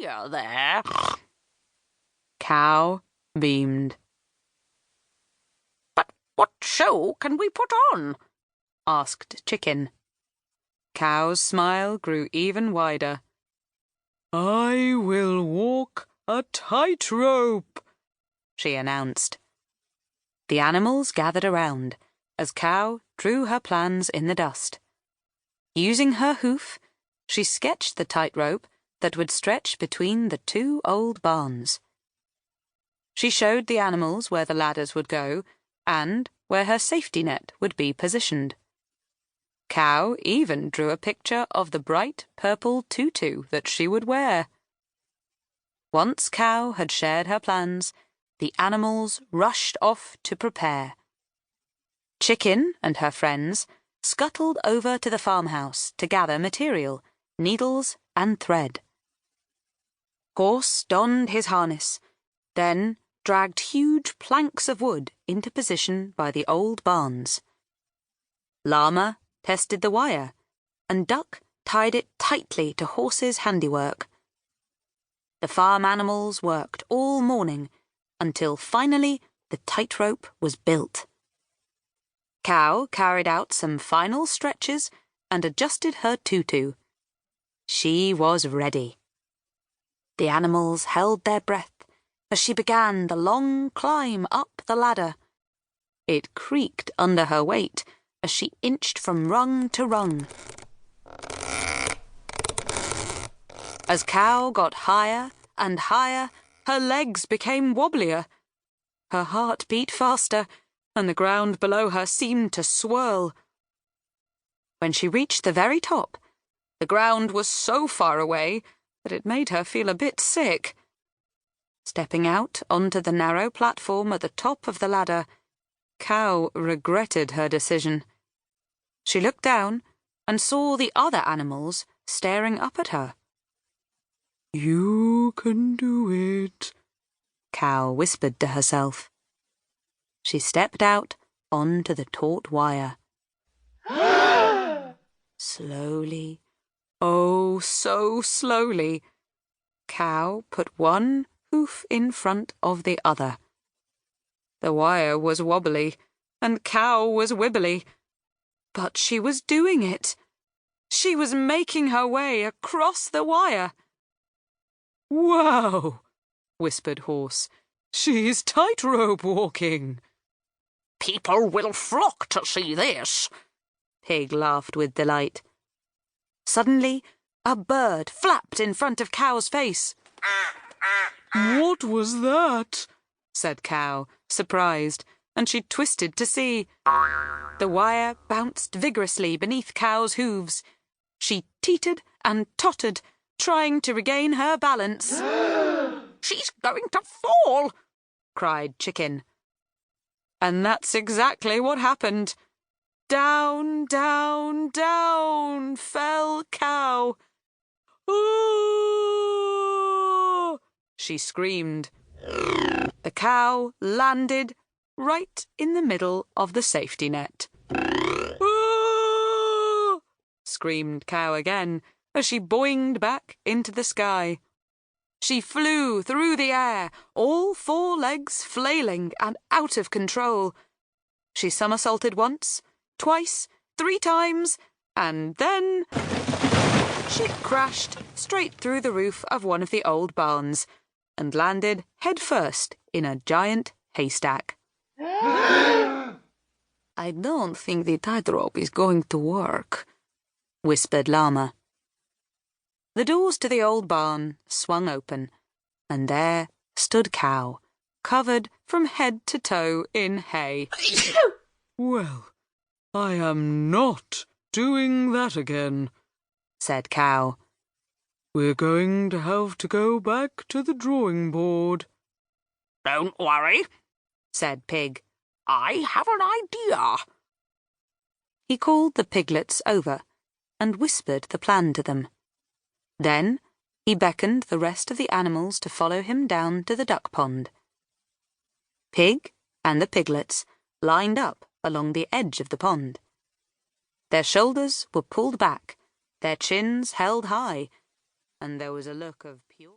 Hiya there. Cow beamed. But what show can we put on? Asked Chicken. Cow's smile grew even wider. I will walk a tightrope, she announced. The animals gathered around as Cow drew her plans in the dust. Using her hoof, she sketched the tightrope that would stretch between the two old barns. She showed the animals where the ladders would go and where her safety net would be positioned. Cow even drew a picture of the bright purple tutu that she would wear. Once Cow had shared her plans, the animals rushed off to prepare. Chicken and her friends scuttled over to the farmhouse to gather material, needles and thread. Horse donned his harness, then dragged huge planks of wood into position by the old barns. Llama tested the wire, and Duck tied it tightly to Horse's handiwork. The farm animals worked all morning until finally the tightrope was built. Cow carried out some final stretches and adjusted her tutu. She was ready. The animals held their breath as she began the long climb up the ladder. It creaked under her weight as she inched from rung to rung. As Cow got higher and higher, her legs became wobblier. Her heart beat faster, and the ground below her seemed to swirl. When she reached the very top, the ground was so far away that it made her feel a bit sick. Stepping out onto the narrow platform at the top of the ladder, Cow regretted her decision. She looked down and saw the other animals staring up at her. You can do it, Cow whispered to herself. She stepped out onto the taut wire. Slowly, oh so slowly, Cow put one hoof in front of the other. The wire was wobbly, and Cow was wibbly. But she was doing it. She was making her way across the wire. Wow, whispered Horse. She's tightrope walking. People will flock to see this. Pig laughed with delight. Suddenly, a bird flapped in front of Cow's face. What was that? Said Cow, surprised, and she twisted to see. The wire bounced vigorously beneath Cow's hooves. She teetered and tottered, trying to regain her balance. She's going to fall, cried Chicken. And that's exactly what happened. Down, down, down fell Cow. Oh! She screamed. The cow landed right in the middle of the safety net. Oh! Screamed Cow again as she boinged back into the sky. She flew through the air, all four legs flailing and out of control. She somersaulted once, twice, 3 times, and then she crashed straight through the roof of one of the old barns and landed headfirst in a giant haystack. I don't think the tightrope is going to work, whispered Llama. The doors to the old barn swung open, and there stood Cow, covered from head to toe in hay. Well, I am not doing that again, said Cow. We're going to have to go back to the drawing board. Don't worry, said Pig. I have an idea. He called the piglets over and whispered the plan to them. Then he beckoned the rest of the animals to follow him down to the duck pond. Pig and the piglets lined up along the edge of the pond. Their shoulders were pulled back, their chins held high, and there was a look of pure